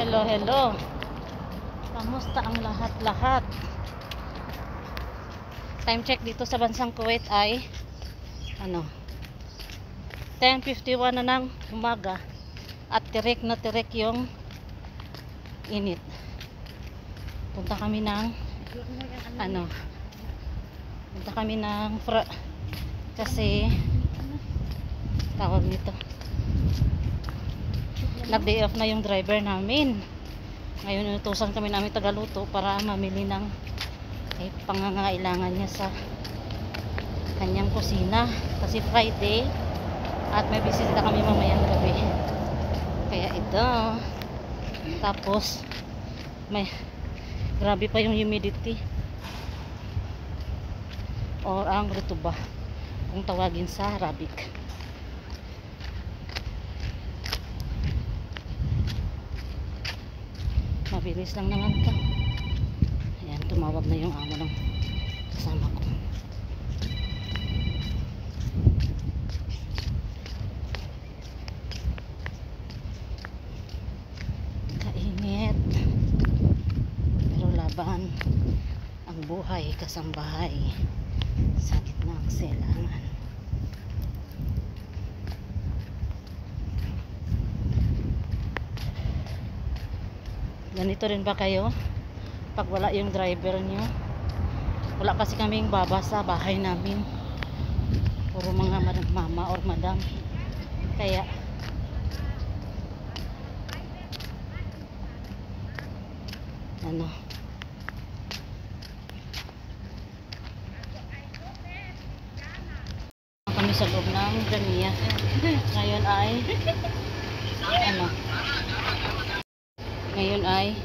Hello, hello. Kamusta ang lahat-lahat? Time check dito sa bansang Kuwait ay 10:51 na ng umaga at tirik na tirik yung init. Punta kami ng kasi tawag nito, nag-day off na yung driver namin. Ngayon inutusan kami namin tagaluto para mamili ng pangangailangan niya sa kanyang kusina kasi Friday at may bisita kami mamayang gabi, kaya ito. Tapos may grabe pa yung humidity or ang rutuba kung tawagin sa Arabic. Mabilis lang naman to. Ayan, tumawag na yung amo ng kasama ko. Kainit pero laban ang buhay kasambahay sa gitna ng silangan. Ganito rin ba kayo pag wala yung driver nyo? Wala kasi kaming baba sa bahay namin, puro mga mama or madam, kaya kami sa loob ng Jamia. Ngayon ay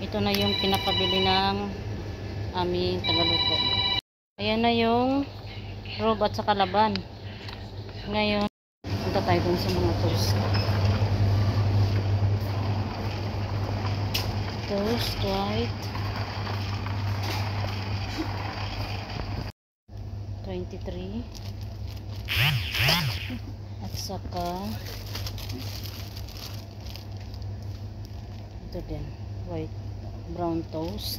ito na yung pinapabili ng aming tagaluto. Ayan na yung rob at saka laban. Ngayon punta tayo dun sa mga toast. Toast right 23 at saka ito din white brown toast,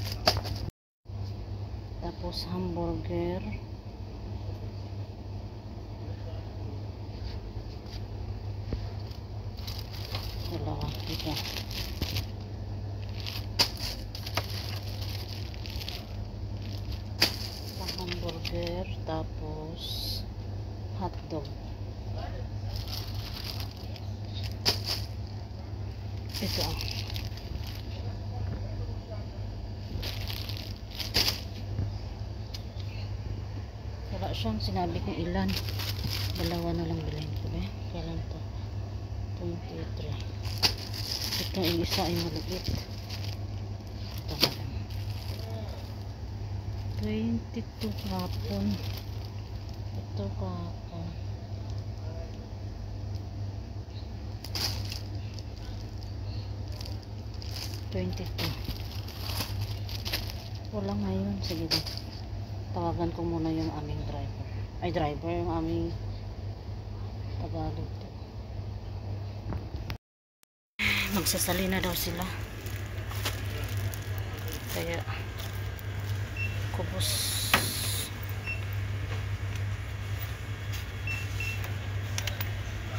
tapos hamburger, dalawa ito, hamburger, tapos hotdog. Ito wala siyang sinabi kung ilan, dalawa na lang bilhin ko kailan to 23. Ito yung isa ay maliit, ito na lang 22 kapon, ito kapon 22. Wala ngayon. Sige din, tawagan ko muna yung aming driver, yung aming tagaluto. Magsasali na daw sila, kaya kubos.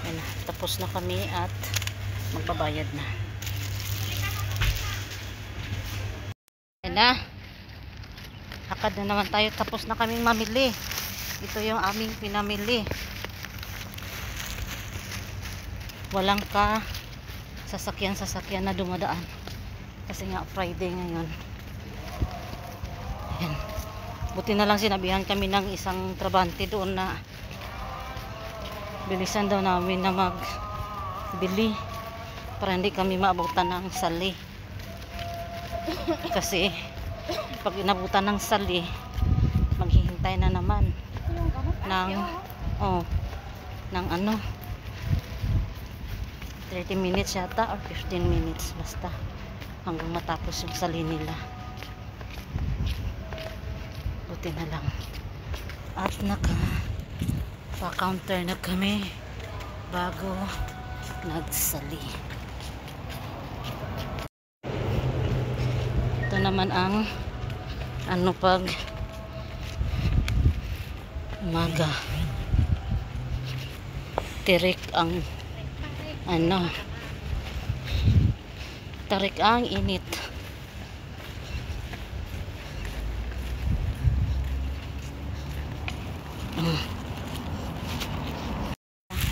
Ayan na, tapos na kami at magbabayad na. Ayan na, lakad na naman tayo. Tapos na kaming mamili. Ito yung aming pinamili. Walang sasakyan na dumadaan kasi nga Friday ngayon. Ayan. Buti na lang sinabihan kami ng isang trabante doon na bilisan daw namin na magbili para hindi kami maabutan ng sali. Kasi pag inabutan ng sali, maghihintay na naman ng 30 minutes yata or 15 minutes, basta hanggang matapos yung sali nila. Buti na lang at pa-counter na kami bago nagsali. naman ang ano pag umaga. Tirik ang ano, tarik ang init.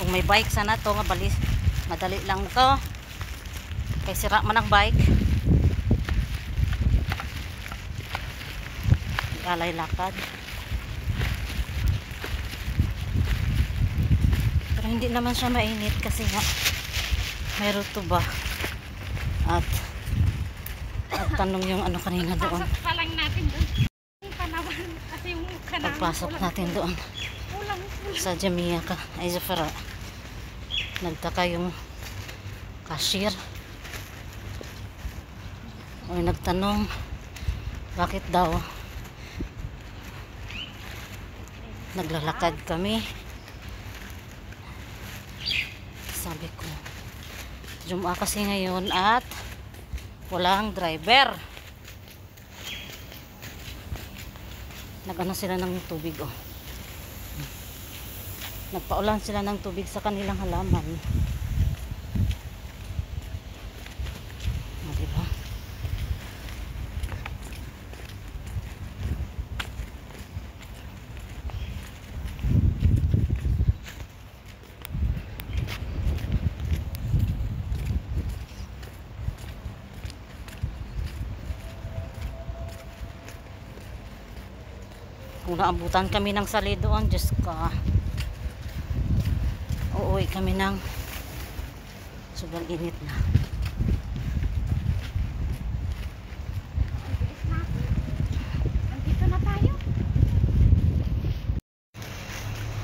Kung may bike sana to, mabalis, madali lang to. Kay sira man ang bike. Alay lakad. Pero hindi naman siya mainit kasi nga may ruto ba. At tanong yung ano kanina doon. Pasok pa lang natin doon. Panawan kasi yung mukha namin. Pagpasok natin doon Ulang. sa Jamaica ay Zafara, nagtaka yung cashier o nagtanong bakit daw naglalakad kami. Sabi ko Jum'a kasi ngayon at walang driver. Nag-ano sila ng tubig oh. Nagpaulan sila ng tubig sa kanilang halaman. O, diba? Kung naabutan kami ng sali doon, Diyos ka, uuwi kami ng sobrang init na. Nandito na tayo.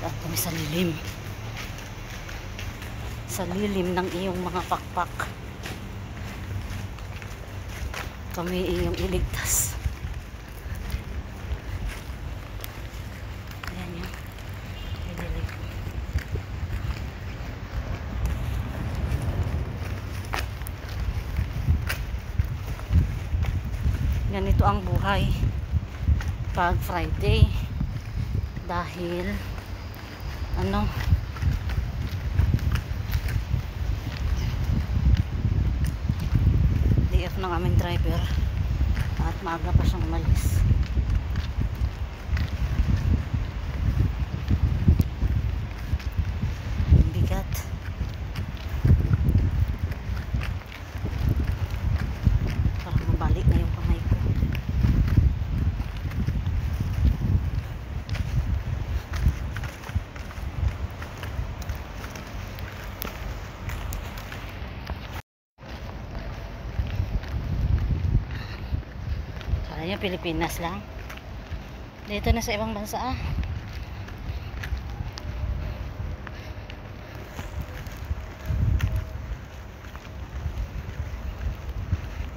At kami sa lilim. Sa lilim ng iyong mga pakpak. Kami iyong iligtas. Ayan yun. Ililig. Ganito ang buhay pag Friday dahil ano DF ng aming driver at maaga pa siyang umalis. Ang bigat. Parang mabalik na yung kamay ko. Kala nyo Pilipinas lang. Dito na sa ibang bansa ah.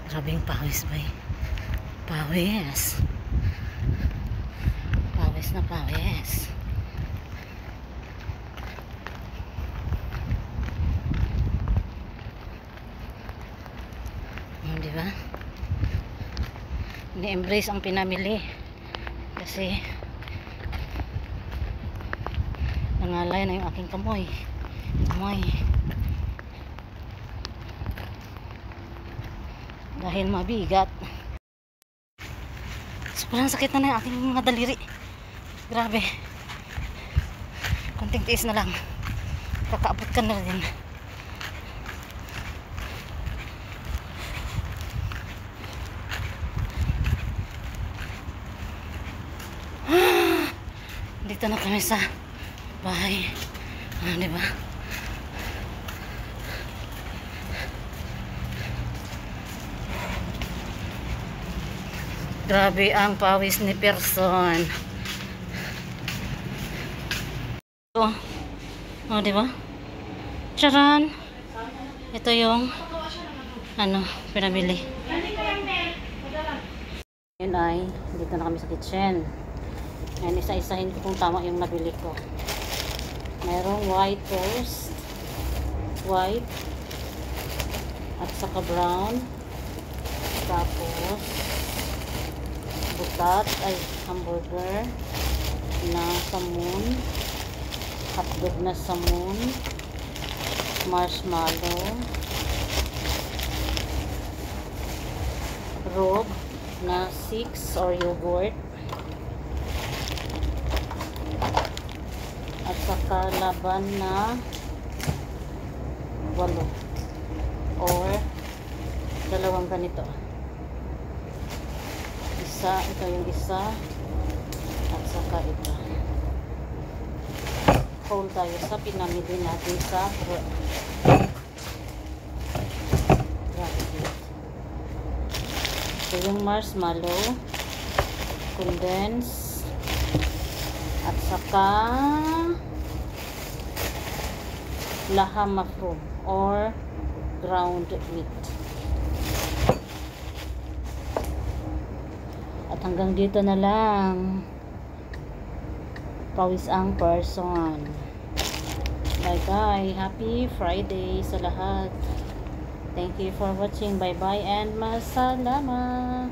Grabing pawis ba eh. Pawis. Pawis na pawis. Di ba? Ni-embrace ang pinamili kasi nangalay na yung aking kamay dahil mabigat. Sobrang sakit na yung aking mga daliri, grabe. Konting tiis na lang, kakaabot ka na rin. Dito na kami sa bahay. Diba? Grabe ang pawis ni person. Diba? Charan! Ito yung ano, pinamili. Yun ay, dito na kami sa kitchen. Ayan, isa-isahin ko kung tama yung nabili ko. Merong white toast, white, at saka brown. Tapos butat ay hamburger na samon, hotdog na samon, marshmallow, rob na 6 or yogurt, at saka laban na 8 or dalawang ganito. Ito yung isa at saka ito. Hold tayo sa pinamili natin sa Rapid. Ito yung marshmallow, condense, at saka laham mushroom or ground wheat. At hanggang dito na lang. Pawis ang person. Bye bye. Happy Friday sa lahat. Thank you for watching. Bye bye and masalama.